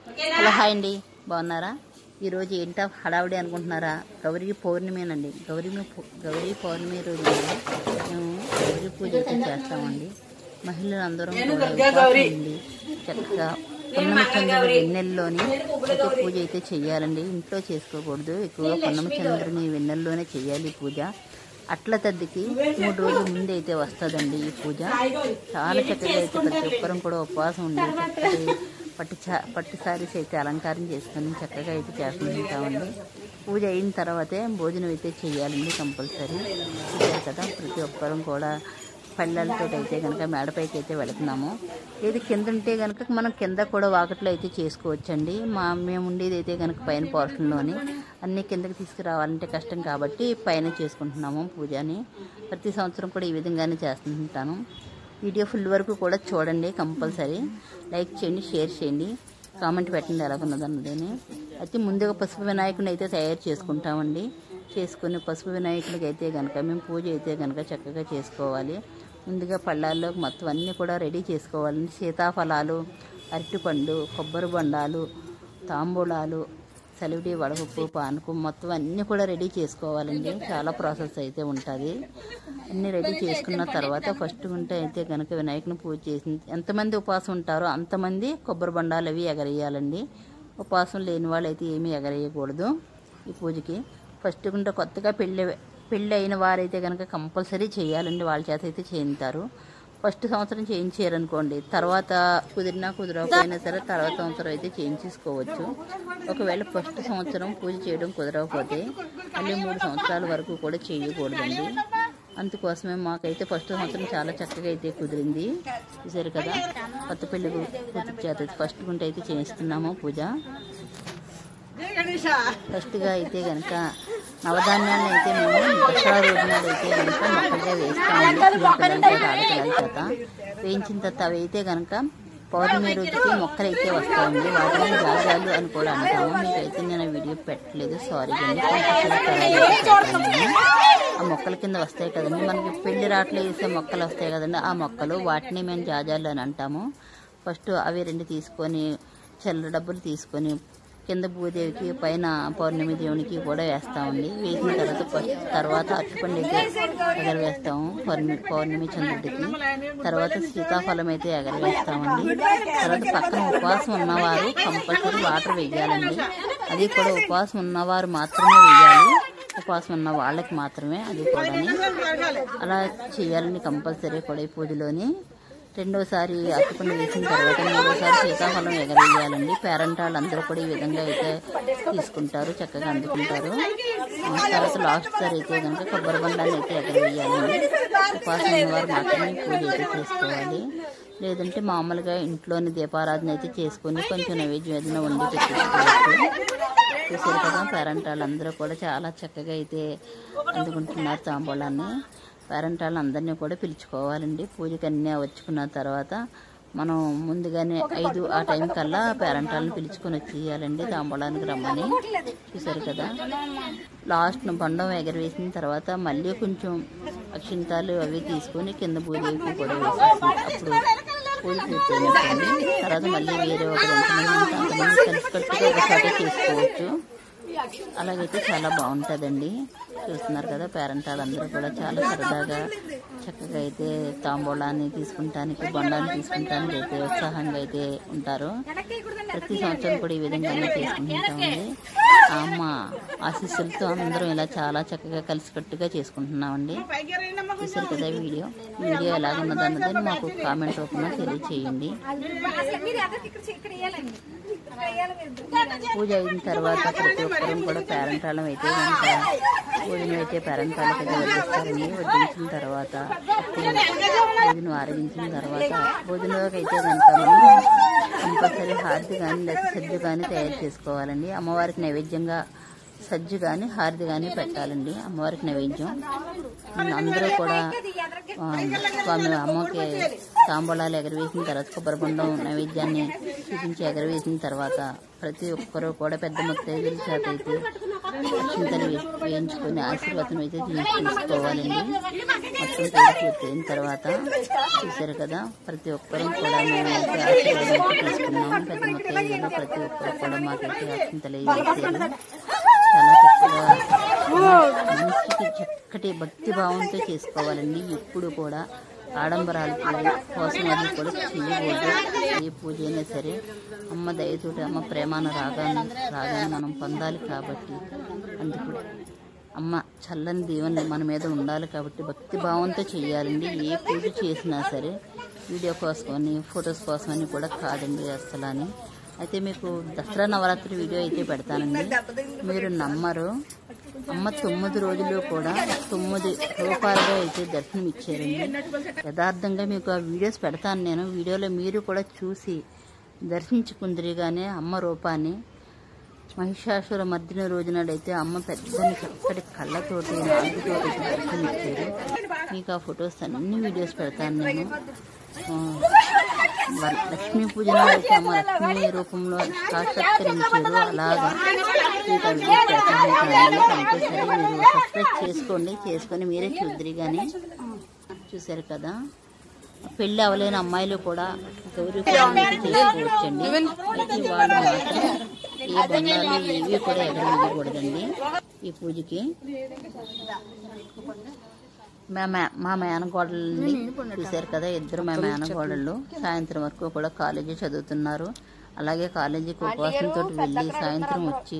Hello hi అండి, బాగున్నారా? ఈరోజు ఏంటో హడావిడి అనుకుంటున్నారా? గౌరీ పౌర్ణమేనండి. గౌరీ పౌర్ణమి రోజు మేము గౌరీ పూజ చేస్తామండి. మహిళలు అందరం చక్కగా పున్నమి చంద్రుడి వెన్నెల్లోని అయితే పూజ అయితే చెయ్యాలండి. ఇంట్లో చేసుకోకూడదు, ఎక్కువగా పున్నమి చంద్రుని వెన్నెల్లోనే చెయ్యాలి ఈ పూజ. అట్ల తద్దికి 3 రోజుల ముందు అయితే వస్తుందండి ఈ పూజ. చాలా చక్కగా అయితే ప్రతి ఒక్కరం కూడా ఉపవాసం ఉండి పట్టు సారీస్ అయితే అలంకారం చేసుకుని చక్కగా అయితే చేసుకుంటామండి. పూజ అయిన తర్వాతే భోజనం అయితే చేయాలండి కంపల్సరీ. చూసారు కదా, ప్రతి ఒక్కరం కూడా పళ్ళతో అయితే కనుక మేడపైకి అయితే వెళుతున్నాము. ఇది కింద ఉంటే కనుక మనం కింద కూడా వాకట్లో అయితే చేసుకోవచ్చండి. మేము ఉండేది అయితే కనుక పైన పోర్షన్లోని అన్నీ కిందకి తీసుకురావాలంటే కష్టం కాబట్టి పైన చేసుకుంటున్నాము పూజని. ప్రతి సంవత్సరం కూడా ఈ విధంగానే చేస్తుంటాను. వీడియో ఫుల్ వరకు కూడా చూడండి, కంపల్సరీ లైక్ చేయండి, షేర్ చేయండి, కామెంట్ పెట్టండి ఎలాగున్నదన్నదని. అయితే ముందుగా పసుపు వినాయకుని అయితే తయారు చేసుకుంటామండి. చేసుకుని పసుపు వినాయకుడికి అయితే కనుక మేము పూజ అయితే కనుక చక్కగా చేసుకోవాలి. ముందుగా పళ్ళాల్లోకి మొత్తం అన్నీ కూడా రెడీ చేసుకోవాలండి. సీతాఫలాలు, అరటిపండు, కొబ్బరి బొండాలు, తాంబూలాలు, సలివిడి, వడపప్పు, పానకం మొత్తం అన్నీ కూడా రెడీ చేసుకోవాలండి. చాలా ప్రాసెస్ అయితే ఉంటుంది. అన్నీ రెడీ చేసుకున్న తర్వాత ఫస్ట్ ఉంటే అయితే కనుక వినాయకుని పూజ చేసి ఎంతమంది ఉపవాసం ఉంటారో అంతమంది కొబ్బరి బొండాలు అవి ఎగరేయాలండి. ఉపవాసం లేని వాళ్ళు అయితే ఏమీ ఎగరేయకూడదు ఈ పూజకి. ఫస్ట్ ఉంటే కొత్తగా పెళ్ళి అయిన వారైతే కనుక కంపల్సరీ చేయాలండి, వాళ్ళ చేత అయితే చేయించారు. ఫస్ట్ సంవత్సరం చేయించారనుకోండి, తర్వాత కుదరకపోయినా సరే తర్వాత సంవత్సరం అయితే చేయించేసుకోవచ్చు. ఒకవేళ ఫస్ట్ సంవత్సరం పూజ చేయడం కుదరకపోతే మళ్ళీ 3 సంవత్సరాల వరకు కూడా చేయకూడదండి. అందుకోసమే మాకైతే ఫస్ట్ సంవత్సరం చాలా చక్కగా అయితే కుదిరింది. చూసారు కదా, కొత్త పెళ్లి కూతురు చేత ఫస్ట్ గుంట అయితే చేయిస్తున్నాము పూజ. ఫస్ట్గా అయితే కనుక నవధాన్యాన్ని అయితే మేము దసరా రోజు నాడు అయితే కనుక మొక్కలుగా వేస్తామండి. ఆడపిల్లల చేత వేయించిన తర్వాత అవి అయితే కనుక పౌర్ణమి రోజుకి మొక్కలు అయితే వస్తాయండి. వాటిని జాగాలు అని కూడా అంటాము. మీకైతే నేను వీడియో పెట్టలేదు, సారీ అండి. ఆ మొక్కల కింద వస్తాయి కదండి, మనకి పెళ్లి రాట్లు వేసే మొక్కలు వస్తాయి కదండి, ఆ మొక్కలు, వాటిని మేము జాజాలు అని అంటాము. ఫస్ట్ అవి 2 తీసుకొని చిల్లర డబ్బులు తీసుకొని కింద భూదేవికి, పైన పౌర్ణమి దేవునికి కూడా వేస్తామండి. వేసిన తర్వాత అరటిపండు అయితే ఎగరవేస్తాము పౌర్ణమి చంద్రుడికి. తర్వాత సీతాఫలం అయితే ఎగరవేస్తామండి. తర్వాత పక్కన ఉపవాసం ఉన్నవారు కంపల్సరీ వాటర్ వేయాలండి. అది కూడా ఉపవాసం ఉన్నవారు మాత్రమే వేయాలి, ఉపవాసం ఉన్న వాళ్ళకి మాత్రమే అది కూడా అలా చేయాలండి కంపల్సరీ కూడా ఈ పూజలోని. రెండోసారి అరటిపండు వేసిన తర్వాత 3వసారి సీతాఫలం ఎగరేయాలండి. పేరెంటాళ్ళు అందరూ కూడా ఈ విధంగా అయితే తీసుకుంటారు, చక్కగా అందుకుంటారు. తర్వాత లాస్ట్ సారి అయితే కనుక కొబ్బరి బండాన్ని అయితే ఎగరేయాలండి. ఉపవాసం ఉన్నవారు మాత్రమే పూజ అయితే చేసుకోవాలి. లేదంటే మామూలుగా ఇంట్లోని దీపారాధన అయితే చేసుకొని కొంచెం నైవేద్యం ఏదైనా వండి పెట్టేసుకోవచ్చు. చూసారు కదా, పేరెంటాళ్ళు అందరూ కూడా చాలా చక్కగా అయితే అందుకుంటున్నారు తాంబూలాన్ని. పేరెంటాళ్ళని అందరినీ కూడా పిలుచుకోవాలండి. పూజకి అన్నీ వచ్చుకున్న తర్వాత మనం ముందుగానే 5 ఆ టైం కల్లా పేరెంటాళ్ళని పిలుచుకొని వచ్చేయాలండి తాంబూలానికి రమ్మని. చూసారు కదా, లాస్ట్ బండం ఎగరవేసిన తర్వాత మళ్ళీ కొంచెం అక్షింతాలు అవి తీసుకొని కింద భూదేవికి కూడా వేసేసి అప్పుడు పూజ పూర్తయినట్టండి. తర్వాత మళ్ళీ వేరే ఒక అంతమంది కలిసికట్టుగా ఒక చోట చేసుకోవచ్చు. అలాగైతే చాలా బాగుంటుందండి. చూస్తున్నారు కదా, పేరెంటాలు అందరూ కూడా చాలా సరదాగా చక్కగా అయితే తాంబూలాన్ని తీసుకుంటానికి, బొండాన్ని తీసుకుంటానికి అయితే ఉత్సాహంగా అయితే ఉంటారు. ప్రతి సంవత్సరం కూడా ఈ విధంగానే చేసుకుంటుంటామండి. అమ్మ ఆశీస్సులతో అందరం ఇలా చాలా చక్కగా కలిసికట్టుగా చేసుకుంటున్నామండి. చూసారు కదా వీడియో ఎలాగున్నదన్నదని మాకు కామెంట్ రూపంలో తెలియచేయండి. పూజ అయిన తర్వాత ప్రతి ఒక్కరం కూడా పేరెంటాలం అయితే కనుక భోజనం అయితే పేరెంటాలకి అయితే వడ్డిస్తారండి. వడ్డించిన తర్వాత భోజనం ఆరగించిన తర్వాత భోజనంలోకి అయితే కనుక మనం కంపల్సరీ హారతి కానీ లేదా సజ్జు కానీ తయారు చేసుకోవాలండి. అమ్మవారికి నైవేద్యంగా సజ్జు కానీ హారతి కానీ పెట్టాలండి అమ్మవారికి నైవేద్యం. అందరూ కూడా స్వామి అమ్మకి తాంబూలాలు ఎగరవేసిన తర్వాత కొబ్బరి బొండం నైవేద్యాన్ని చూపించి ఎగరవేసిన తర్వాత ప్రతి ఒక్కరూ కూడా పెద్ద ముత్తైదుల చేత అయితే అక్షింతలు వేయించుకొని ఆశీర్వాదం అయితే తీసుకోవాలండి. మొత్తం పూర్తయిన తర్వాత చూసారు కదా, ప్రతి ఒక్కరూ కూడా మేమైతే ఆశీర్వాదం తీసుకున్నాము. పెద్ద ముత్తైదులు ప్రతి ఒక్కరు కూడా మాకైతే అక్షింతలు వేసారు. చాలా చక్కగా మనసుకి చక్కటి భక్తి భావంతో చేసుకోవాలండి. ఎప్పుడు కూడా ఆడంబరాలు కోసం అది కూడా చేయకూడదు. ఏ పూజ అయినా సరే అమ్మ దయతోటి అమ్మ ప్రేమాన రాగానే మనం పొందాలి కాబట్టి, అందుకు అమ్మ చల్లని దీవెన మన మీద ఉండాలి కాబట్టి భక్తి భావంతో చేయాలండి. ఏ పూజ చేసినా సరే వీడియో కోసమని ఫొటోస్ కోసమని కూడా కాదండి అసలు అని. అయితే మీకు దసరా నవరాత్రి వీడియో అయితే పెడతానండి. మీరు నమ్మరు, అమ్మ 9 రోజులు కూడా 9 రూపాయలుగా అయితే దర్శనం ఇచ్చారండి. యథార్థంగా మీకు ఆ వీడియోస్ పెడతాను నేను. వీడియోలో మీరు కూడా చూసి దర్శించుకుందరిగానే అమ్మ రూపాన్ని. మహిషాసుర మర్దిన రోజునాడైతే అమ్మ పెద్దని చక్కటి కళ్ళతోటి నాలుగుతోటి దర్శనం ఇచ్చారు. మీకు ఆ ఫొటోస్ అన్ని వీడియోస్ పెడతాను నేను. లక్ష్మీ పూజన అయితే అమ్మ లక్ష్మీ రూపంలో సాక్షాత్కరించారు. అలాగా మీకు ఆ వీడియోస్ పెడతాను. కంపల్సరీ మీరు సబ్స్క్రైబ్ చేసుకొని మీరే చూద్దరి. కానీ చూసారు కదా, పెళ్లి అవ్వలేని అమ్మాయిలు కూడా గౌరీ చేసుకోవచ్చండి. అయితే వాళ్ళు మాత్రం ఏ బంగాలు ఏవి కూడా ఎగరవేయకూడదండి ఈ పూజకి. మా మేనగోడల్ని చూశారు కదా, ఇద్దరు మా మేనగోడళ్ళు సాయంత్రం వరకు కూడా కాలేజీ చదువుతున్నారు. అలాగే కాలేజీకి ఉపవాసంతో వెళ్ళి సాయంత్రం వచ్చి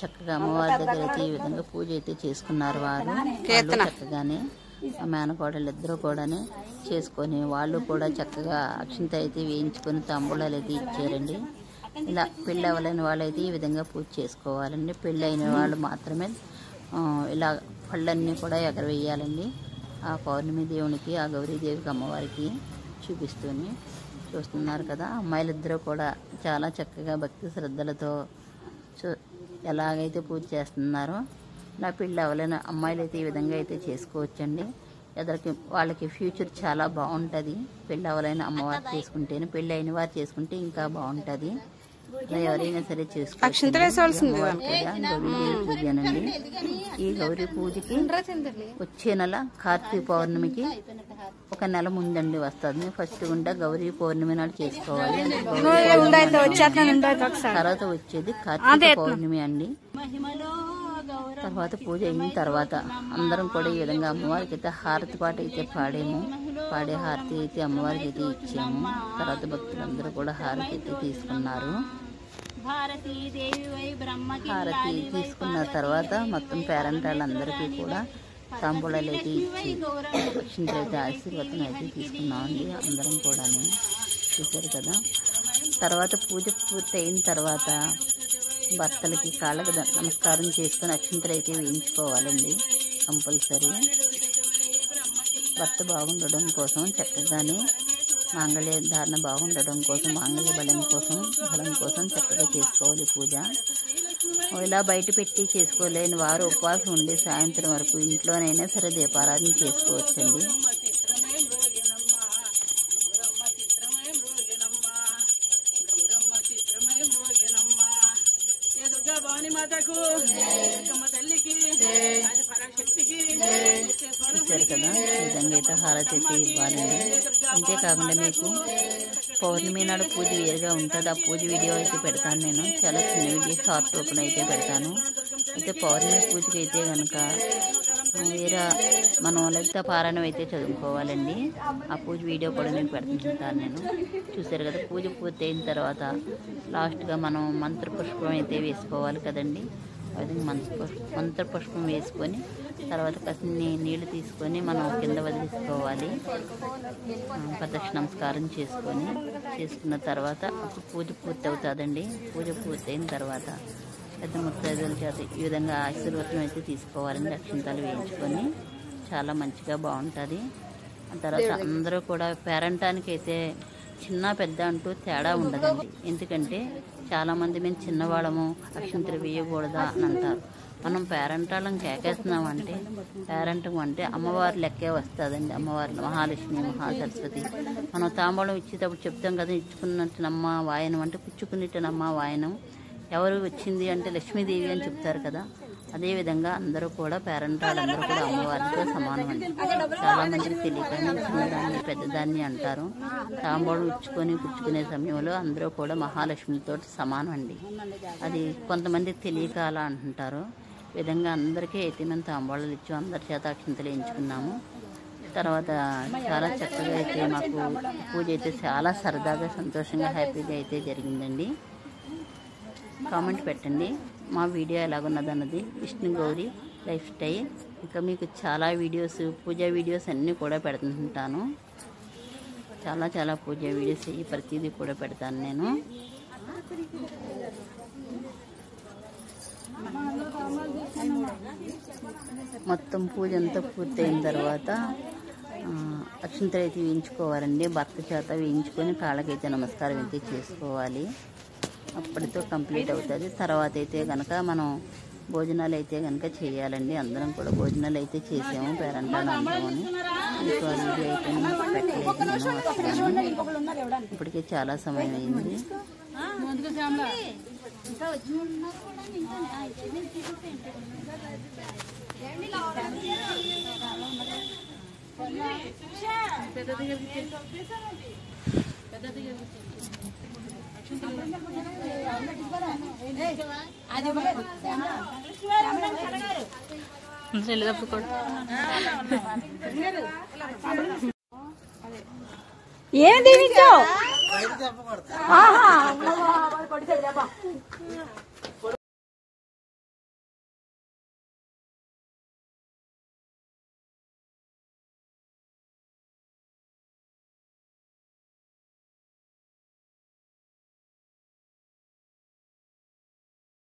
చక్కగా అమ్మవారి దగ్గర అయితే ఈ విధంగా పూజ అయితే చేసుకున్నారు. వారు చక్కగానే ఆ మేనకోడళ్ళు ఇద్దరు కూడా చేసుకొని వాళ్ళు కూడా చక్కగా అక్షింత అయితే వేయించుకొని తాంబూలాలు అయితే ఇచ్చారండి. ఇలా పెళ్ళి అవ్వలేని వాళ్ళు అయితే ఈ విధంగా పూజ చేసుకోవాలండి. పెళ్ళి అయిన వాళ్ళు మాత్రమే ఇలా పళ్ళన్నీ కూడా ఎగరవేయాలండి. ఆ పౌర్ణమి దేవునికి, ఆ గౌరీదేవికి అమ్మవారికి చూపిస్తూనే చూస్తున్నారు కదా, అమ్మాయిలిద్దరూ కూడా చాలా చక్కగా భక్తి శ్రద్ధలతో ఎలాగైతే పూజ చేస్తున్నారో నా పెళ్ళి అవ్వలేని అమ్మాయిలు అయితే ఈ విధంగా అయితే చేసుకోవచ్చండి. ఎదరికి వాళ్ళకి ఫ్యూచర్ చాలా బాగుంటుంది. పెళ్ళి అవ్వలేని అమ్మవారు చేసుకుంటేనే, పెళ్ళి అయిన వారు చేసుకుంటే ఇంకా బాగుంటుంది. ఎవరైనా సరే చేసుకోవచ్చు. గౌరీదేవి పూజనండి. ఈ గౌరీ పూజకి వచ్చే నెల కార్తీక పౌర్ణమికి ఒక నెల ముందండి వస్తుంది. ఫస్ట్ గుండా గౌరీ పౌర్ణమి నాడు చేసుకోవాలి. తర్వాత వచ్చేది కార్తీక పౌర్ణమి అండి. తర్వాత పూజ అయిన తర్వాత అందరం కూడా ఈ విధంగా అమ్మవారికి అయితే హారతి పాట అయితే పాడే హారతి అయితే అమ్మవారికి అయితే ఇచ్చాము. తర్వాత భక్తులందరూ కూడా హారతి అయితే తీసుకున్నారు. హారతి తీసుకున్న తర్వాత మొత్తం పేరెంట్ వాళ్ళందరికీ కూడా తాంబూలాలు అయితే ఇచ్చి అక్షింతలు అయితే ఆశీర్వాదం అయితే తీసుకున్నామండి అందరం కూడా. చూశారు కదా, తర్వాత పూజ పూర్తి అయిన తర్వాత భర్తలకి కాళ్ళకు నమస్కారం చేసుకుని అక్షింతలు అయితే వేయించుకోవాలండి కంపల్సరీ. భర్త బాగుండడం కోసం చక్కగానే మాంగళ్య ధారణ బాగుండడం కోసం, మాంగళ్య బలం కోసం చక్కగా చేసుకోవాలి పూజ. ఇలా బయట పెట్టి చేసుకోలేని వారు ఉపవాసం ఉండి సాయంత్రం వరకు ఇంట్లోనైనా సరే దీపారాధన చేసుకోవచ్చండి. చూశారు కదా, ఈ విధంగా అయితే హారతి అయితే ఇవ్వాలండి. అంతేకాకుండా మీకు పౌర్ణమి నాడు పూజ వేరుగా ఉంటుంది. ఆ పూజ వీడియో అయితే పెడతాను నేను. చాలా చిన్న వీడియో, షార్ట్ రూపంలో అయితే పెడతాను. అయితే పౌర్ణమి పూజకి అయితే కనుక వేరే మనం లలిత పారాయణం అయితే చదువుకోవాలండి. ఆ పూజ వీడియో కూడా మీకు పెడుతుంటాను నేను. చూసారు కదా, పూజ పూర్తి అయిన తర్వాత లాస్ట్గా మనం మంత్రపుష్పం అయితే వేసుకోవాలి కదండి. అది మంత్రపుష్పం వేసుకొని తర్వాత కాసిన్ని నీళ్లు తీసుకొని మనం కింద వదిలేసుకోవాలి. ప్రదక్షిణ నమస్కారం చేసుకున్న తర్వాత పూజ పూర్తి అవుతుందండి. పూజ పూర్తి అయిన తర్వాత పెద్ద ముత్తైదుల చేత ఈ విధంగా ఆశీర్వాదం అయితే తీసుకోవాలండి. అక్షింతలు వేయించుకొని చాలా మంచిగా బాగుంటుంది. ఆ తర్వాత అందరూ కూడా పేరంటానికి అయితే చిన్న పెద్ద అంటూ తేడా ఉండదండి. ఎందుకంటే చాలామంది మేము చిన్నవాళ్ళము అక్షింతలు వేయకూడదా అని అంటారు. మనం పేరంటాళ్ళం కేకేస్తున్నామంటే పేరంటం అంటే అమ్మవారి లెక్కే వస్తుందండి. అమ్మవారి మహాలక్ష్మి మహాసరస్వతి. మనం తాంబూలం ఇచ్చేటప్పుడు చెప్తాం కదా, ఇచ్చుకున్నట్టునమ్మ వాయనం అంటే పుచ్చుకున్నట్టునమ్మ వాయనం. ఎవరు వచ్చింది అంటే లక్ష్మీదేవి అని చెప్తారు కదా, అదేవిధంగా అందరూ కూడా పేరంటాళ్ళందరూ కూడా అమ్మవారితో సమానం అండి. చాలా మందికి తెలియక చిన్నదాన్ని పెద్దదాన్ని అంటారు. తాంబూలం ఇచ్చుకొని పుచ్చుకునే సమయంలో అందరూ కూడా మహాలక్ష్మితో సమానం అండి. అది కొంతమందికి తెలియక అలా అంటుంటారు. ఈ విధంగా అందరికీ అయితే మేము తాంబూలాలు ఇచ్చి అందరి చేత అక్షింతలు వేయించుకున్నాము. తర్వాత చాలా చక్కగా అయితే మాకు పూజ అయితే చాలా సరదాగా సంతోషంగా హ్యాపీగా అయితే జరిగిందండి. కామెంట్ పెట్టండి మా వీడియో ఎలాగున్నదన్నది. Vishnu Gauri life style. ఇంకా మీకు చాలా వీడియోస్, పూజా వీడియోస్ అన్నీ కూడా పెడుతుంటాను. చాలా పూజా వీడియోస్ ప్రతిదీ కూడా పెడతాను నేను. మొత్తం పూజ అంతా పూర్తయిన తర్వాత అక్షింతలు అయితే వేయించుకోవాలండి. భర్త చేత వేయించుకొని కాళ్ళకైతే నమస్కారం అయితే చేసుకోవాలి. అప్పటితో కంప్లీట్ అవుతుంది. తర్వాత అయితే కనుక మనం భోజనాలు అయితే కనుక చేయాలండి. అందరం కూడా భోజనాలు అయితే చేసాము పేరంటాలు అందరమని. ఇంకో వీడియో అయితే పెట్టలేదు నేను. ఇప్పటికే చాలా సమయం అయింది. ఏం దీవించావు?